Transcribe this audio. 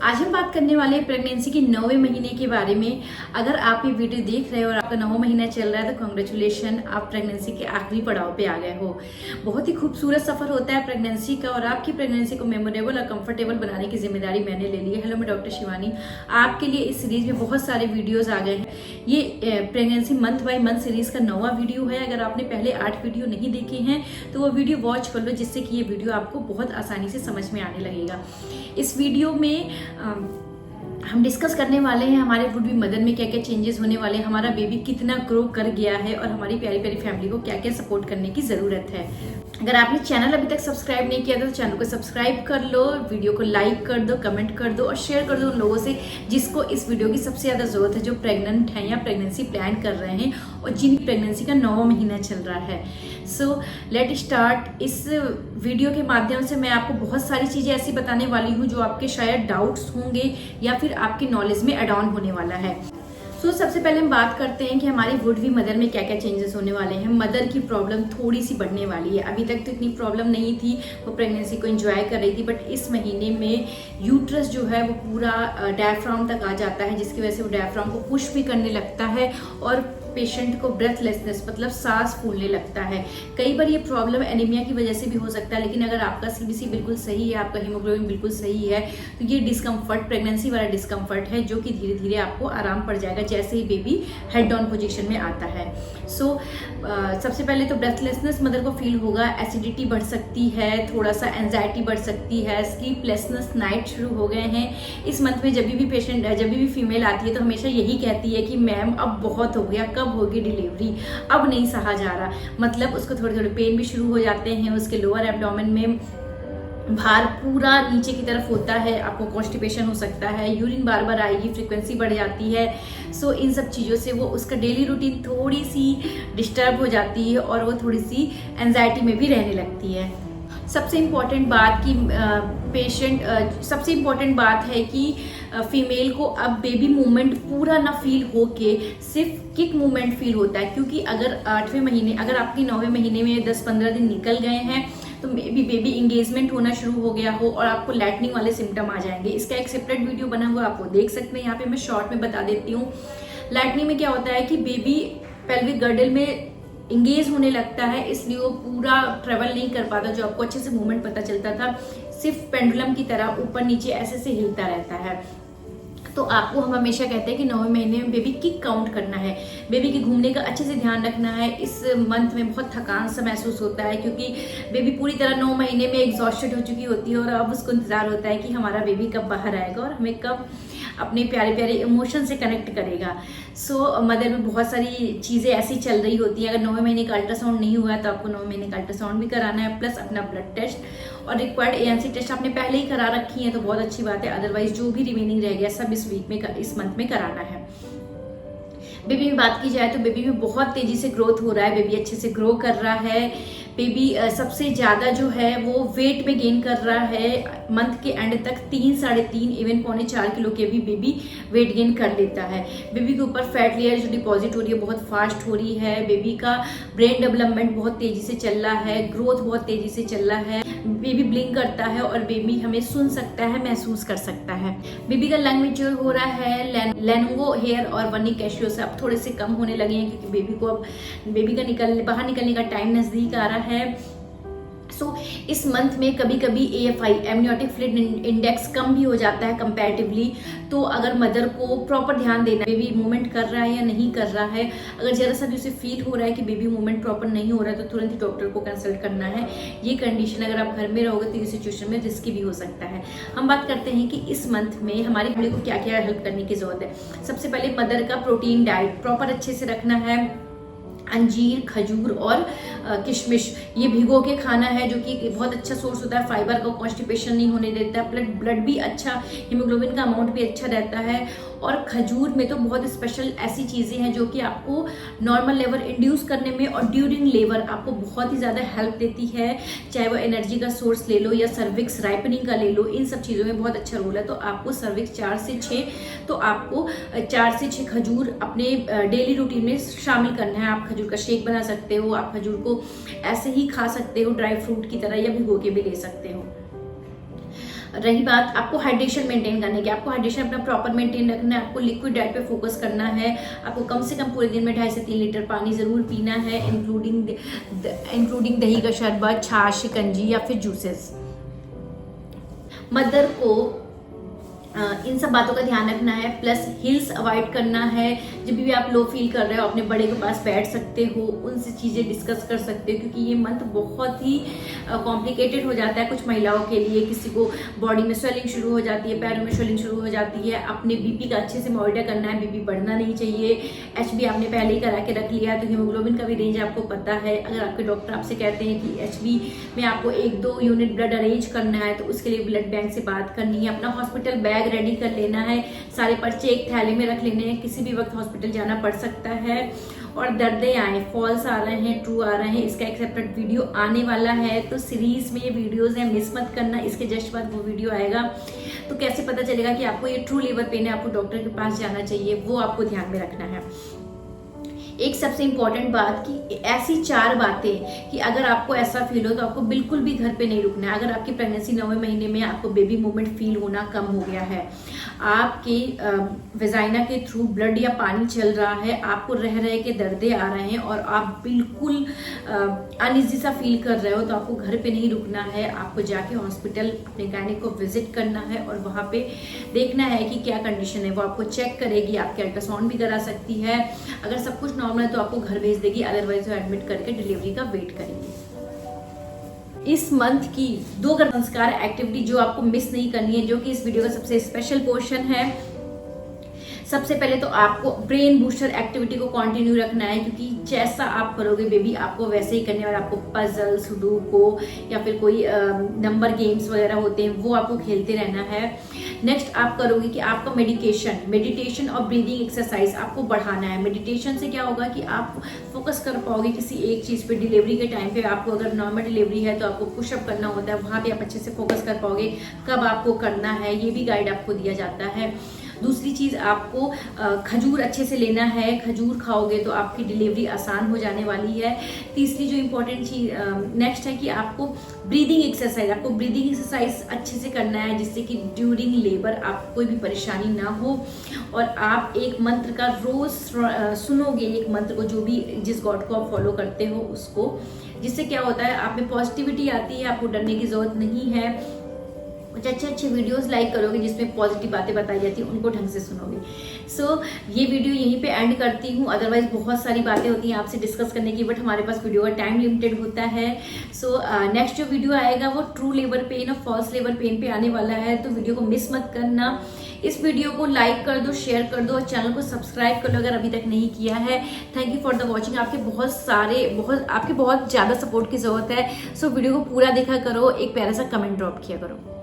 आज हम बात करने वाले हैं प्रेगनेंसी के 9वें महीने के बारे में। अगर आप ये वीडियो देख रहे हो और आपका 9वां महीना चल रहा है तो कॉन्ग्रेचुलेशन, आप प्रेगनेंसी के आखिरी पड़ाव पे आ गए हो। बहुत ही खूबसूरत सफर होता है प्रेगनेंसी का और आपकी प्रेगनेंसी को मेमोरेबल और कंफर्टेबल बनाने की जिम्मेदारी मैंने ले ली है। हेलो, मैं डॉक्टर शिवानी आपके लिए इस सीरीज में बहुत सारे वीडियोज आ गए हैं। ये pregnancy month by month series का 9वां वीडियो है। अगर आपने पहले 8 वीडियो नहीं देखे हैं तो वो वीडियो वॉच कर लो, जिससे कि ये वीडियो आपको बहुत आसानी से समझ में आने लगेगा। इस वीडियो में हम डिस्कस करने वाले हैं हमारे वुड बी मदर में क्या क्या चेंजेस होने वाले हैं, हमारा बेबी कितना ग्रो कर गया है और हमारी प्यारी प्यारी फैमिली को क्या क्या सपोर्ट करने की जरूरत है। अगर आपने चैनल अभी तक सब्सक्राइब नहीं किया तो चैनल को सब्सक्राइब कर लो, वीडियो को लाइक कर दो, कमेंट कर दो और शेयर कर दो उन लोगों से जिसको इस वीडियो की सबसे ज्यादा जरूरत है, जो प्रेग्नेंट हैं या प्रेगनेंसी प्लान कर रहे हैं और जिनकी प्रेगनेंसी का 9वां महीना चल रहा है। So let start. इस वीडियो के माध्यम से मैं आपको बहुत सारी चीजें ऐसी बताने वाली हूँ जो आपके शायद डाउट्स होंगे या फिर आपकी नॉलेज में एड ऑन होने वाला है। सबसे पहले हम बात करते हैं कि हमारी वुड बी मदर में क्या क्या चेंजेस होने वाले हैं। मदर की प्रॉब्लम थोड़ी सी बढ़ने वाली है। अभी तक तो इतनी प्रॉब्लम नहीं थी, वो प्रेगनेंसी को एंजॉय कर रही थी, बट इस महीने में यूट्रस जो है वो पूरा डायफ्राम तक आ जाता है, जिसकी वजह से वो डायफ्राम को पुश भी करने लगता है और पेशेंट को ब्रेथलेसनेस मतलब सांस फूलने लगता है। कई बार ये प्रॉब्लम एनीमिया की वजह से भी हो सकता है, लेकिन अगर आपका सीबीसी बिल्कुल सही है, आपका हीमोग्लोबिन बिल्कुल सही है, तो ये डिस्कम्फर्ट प्रेगनेंसी वाला डिस्कम्फर्ट है जो कि धीरे धीरे आपको आराम पड़ जाएगा जैसे ही बेबी हेड डाउन पोजीशन में आता है। सबसे पहले तो ब्रेथलेसनेस मदर को फील होगा, एसिडिटी बढ़ सकती है, थोड़ा सा एंजाइटी बढ़ सकती है, स्लीपलेसनेस नाइट शुरू हो गए हैं। इस मंथ में जब भी फीमेल आती है तो हमेशा यही कहती है कि मैम अब बहुत हो गया, कब होगी डिलीवरी, अब नहीं सहा जा रहा। मतलब उसको थोड़े थोड़े पेन भी शुरू हो जाते हैं, उसके लोअर एब्डोमेन में भार पूरा नीचे की तरफ होता है, आपको कॉन्स्टिपेशन हो सकता है, यूरिन बार बार आएगी, फ्रीक्वेंसी बढ़ जाती है। इन सब चीज़ों से वो उसका डेली रूटीन थोड़ी सी डिस्टर्ब हो जाती है और वो थोड़ी सी एंजाइटी में भी रहने लगती है। सबसे इम्पॉर्टेंट बात है कि फीमेल को अब बेबी मूवमेंट पूरा ना फील हो के सिर्फ किक मूवमेंट फील होता है, क्योंकि अगर आपके 9वें महीने में 10-15 दिन निकल गए हैं तो बेबी इंगेजमेंट होना शुरू हो गया हो और आपको लैटनिंग वाले सिम्टम आ जाएंगे। इसका एक सेपरेट वीडियो बना हुआ आप वो देख सकते हैं, यहाँ पे मैं शॉर्ट में बता देती हूँ। लैटनिंग में क्या होता है कि बेबी पेल्विक गर्डल में इंगेज होने लगता है, इसलिए वो पूरा ट्रेवल नहीं कर पाता, जो आपको अच्छे से मूवमेंट पता चलता था, सिर्फ पेंडुलम की तरह ऊपर नीचे ऐसे से हिलता रहता है। तो आपको हम हमेशा कहते हैं कि 9वें महीने में बेबी किक काउंट करना है, बेबी के घूमने का अच्छे से ध्यान रखना है। इस मंथ में बहुत थकान सा महसूस होता है क्योंकि बेबी पूरी तरह 9 महीने में एग्जॉस्टेड हो चुकी होती है और अब उसको इंतजार होता है कि हमारा बेबी कब बाहर आएगा और हमें कब अपने प्यारे प्यारे इमोशन से कनेक्ट करेगा। मदर में बहुत सारी चीज़ें ऐसी चल रही होती हैं। अगर 9वें महीने का अल्ट्रासाउंड नहीं हुआ तो आपको 9वें महीने का अल्ट्रासाउंड भी कराना है, प्लस अपना ब्लड टेस्ट और रिक्वायर्ड ANC टेस्ट आपने पहले ही करा रखी है तो बहुत अच्छी बात है। अदरवाइज जो भी रिमेनिंग रह गया सब इस मंथ में कराना है। बेबी में बात की जाए तो बेबी में बहुत तेजी से ग्रोथ हो रहा है, बेबी अच्छे से ग्रो कर रहा है। बेबी सबसे ज़्यादा जो है वो वेट में गेन कर रहा है। मंथ के एंड तक 3-3.5 इवन 3.25 किलो के भी बेबी वेट गेन कर लेता है। बेबी के ऊपर फैट लेयर जो डिपॉजिट हो रही है बहुत फास्ट हो रही है। बेबी का ब्रेन डेवलपमेंट बहुत तेजी से चल रहा है, ग्रोथ बहुत तेजी से चल रहा है। बेबी ब्लिंक करता है और बेबी हमें सुन सकता है, महसूस कर सकता है। बेबी का लंग मैच्योर हो रहा है। लेनोवो हेयर और वनी कैशियो से अब थोड़े से कम होने लगे हैं क्योंकि बेबी का बाहर निकलने का टाइम नजदीक आ रहा है। इस मंथ में कभी कभी AFI एमनियोटिक फ्लूइड इंडेक्स कम भी हो जाता है कंपैरेटिवली। तो अगर मदर को प्रॉपर ध्यान देना, बेबी मूवमेंट कर रहा है या नहीं कर रहा है, अगर जरा सा भी उसे फील हो रहा है कि बेबी मूवमेंट प्रॉपर नहीं हो रहा है तो तुरंत ही डॉक्टर को कंसल्ट करना है। ये कंडीशन अगर आप घर में रहोगे तो ये सिचुएशन में रिस्की भी हो सकता है। हम बात करते हैं कि इस मंथ में हमारी बॉडी को क्या क्या हेल्प करने की जरूरत है। सबसे पहले मदर का प्रोटीन डाइट प्रॉपर अच्छे से रखना है। अंजीर, खजूर और किशमिश ये भिगो के खाना है, जो कि बहुत अच्छा सोर्स होता है फाइबर का, कॉन्स्टिपेशन नहीं होने देता है, ब्लड भी अच्छा, हीमोग्लोबिन का अमाउंट भी अच्छा रहता है। और खजूर में तो बहुत स्पेशल ऐसी चीज़ें हैं जो कि आपको नॉर्मल लेवल इंड्यूस करने में और ड्यूरिंग लेबर आपको बहुत ही ज़्यादा हेल्प देती है। चाहे वो एनर्जी का सोर्स ले लो या सर्विक्स राइपनिंग का ले लो, इन सब चीज़ों में बहुत अच्छा रोल है। तो आपको सर्विक्स 4 से 6 तो आपको 4 से 6 खजूर अपने डेली रूटीन में शामिल करना है। आप खजूर का शेक बना सकते हो, आप खजूर को ऐसे ही खा सकते हो ड्राई फ्रूट की तरह, या भिगो के भी ले सकते हो। रही बात आपको हाइड्रेशन मेंटेन करने की, आपको हाइड्रेशन अपना प्रॉपर मेंटेन रखना है, आपको लिक्विड डाइट पे फोकस करना है, आपको कम से कम पूरे दिन में 2.5 से 3 लीटर पानी ज़रूर पीना है, इंक्लूडिंग दही का शरबत, छाछ, शिकंजी या फिर जूसेस। मदर को इन सब बातों का ध्यान रखना है, प्लस हिल्स अवॉइड करना है। जब भी आप लो फील कर रहे हो अपने बड़े के पास बैठ सकते हो, उनसे चीज़ें डिस्कस कर सकते हो, क्योंकि ये मंथ बहुत ही कॉम्प्लिकेटेड हो जाता है कुछ महिलाओं के लिए। किसी को बॉडी में स्वेलिंग शुरू हो जाती है, पैरों में स्वेलिंग शुरू हो जाती है। अपने बीपी का अच्छे से मॉनिटर करना है, बीपी बढ़ना नहीं चाहिए। HB आपने पहले ही करा के रख लिया तो हीमोग्लोबिन का भी रेंज आपको पता है। अगर आपके डॉक्टर आपसे कहते हैं कि HB में आपको 1-2 यूनिट ब्लड अरेंज करना है तो उसके लिए ब्लड बैंक से बात करनी है। अपना हॉस्पिटल बैग रेडी कर लेना है, सारे पर्चे एक थैले में रख लेने हैं, किसी भी वक्त हॉस्पिटल जाना पड़ सकता है। और दर्दे आए, फॉल्स आ रहे हैं, ट्रू आ रहे हैं, इसका एक सेपरेट वीडियो आने वाला है। तो सीरीज में ये वीडियोस हैं, मिस मत करना। इसके जस्ट बाद वो वीडियो आएगा तो कैसे पता चलेगा कि आपको ये ट्रू लीवर पेन है, आपको डॉक्टर के पास जाना चाहिए, वो आपको ध्यान में रखना है। एक सबसे इम्पॉर्टेंट बात कि ऐसी 4 बातें कि अगर आपको ऐसा फील हो तो आपको बिल्कुल भी घर पे नहीं रुकना है। अगर आपकी प्रेगनेंसी 9वें महीने में आपको बेबी मूवमेंट फील होना कम हो गया है, आपके वेजाइना के थ्रू ब्लड या पानी चल रहा है, आपको रह के दर्दे आ रहे हैं और आप बिल्कुल अनइजी सा फील कर रहे हो, तो आपको घर पे नहीं रुकना है। आपको जाके हॉस्पिटल अपने गायनेक को विजिट करना है और वहाँ पे देखना है कि क्या कंडीशन है। वो आपको चेक करेगी, आपके अल्ट्रासाउंड भी करा सकती है। अगर सब कुछ नॉर्मल है तो आपको घर भेज देगी, अदरवाइज वो एडमिट करके डिलीवरी का वेट करेंगे। इस मंथ की 2 गर्भ संस्कार एक्टिविटी जो आपको मिस नहीं करनी है, जो कि इस वीडियो का सबसे स्पेशल पोर्शन है। सबसे पहले तो आपको ब्रेन बूस्टर एक्टिविटी को कंटिन्यू रखना है, क्योंकि जैसा आप करोगे बेबी आपको वैसे ही करने वाला। आपको पजल, सुडोकू या फिर कोई नंबर गेम्स वगैरह होते हैं वो आपको खेलते रहना है। नेक्स्ट आप करोगे कि आपका मेडिटेशन और ब्रीदिंग एक्सरसाइज आपको बढ़ाना है। मेडिटेशन से क्या होगा कि आप फोकस कर पाओगे किसी एक चीज़ पे। डिलीवरी के टाइम पे आपको अगर नॉर्मल डिलीवरी है तो आपको पुशअप करना होता है, वहाँ पे आप अच्छे से फोकस कर पाओगे कब आपको करना है, ये भी गाइड आपको दिया जाता है। दूसरी चीज़ आपको खजूर अच्छे से लेना है, खजूर खाओगे तो आपकी डिलीवरी आसान हो जाने वाली है। तीसरी जो इम्पोर्टेंट चीज़ नेक्स्ट है कि आपको ब्रीदिंग एक्सरसाइज अच्छे से करना है, जिससे कि ड्यूरिंग लेबर आपको कोई भी परेशानी ना हो। और आप एक मंत्र का रोज सुनोगे, एक मंत्र को, जो भी जिस गॉड को आप फॉलो करते हो उसको, जिससे क्या होता है आप में पॉजिटिविटी आती है, आपको डरने की जरूरत नहीं है। कुछ अच्छे वीडियोस लाइक करोगे जिसमें पॉजिटिव बातें बताई जाती हैं, उनको ढंग से सुनोगे। सो ये वीडियो यहीं पे एंड करती हूँ। अदरवाइज बहुत सारी बातें होती हैं आपसे डिस्कस करने की, बट हमारे पास वीडियो का टाइम लिमिटेड होता है। सो नेक्स्ट जो वीडियो आएगा वो ट्रू लेबर पेन और फॉल्स लेबर पेन पे आने वाला है, तो वीडियो को मिस मत करना। इस वीडियो को लाइक कर दो, शेयर कर दो और चैनल को सब्सक्राइब कर लो अगर अभी तक नहीं किया है। Thank you for the watching. आपके बहुत ज़्यादा सपोर्ट की ज़रूरत है। सो वीडियो को पूरा देखा करो, एक प्यारा सा कमेंट ड्रॉप किया करो।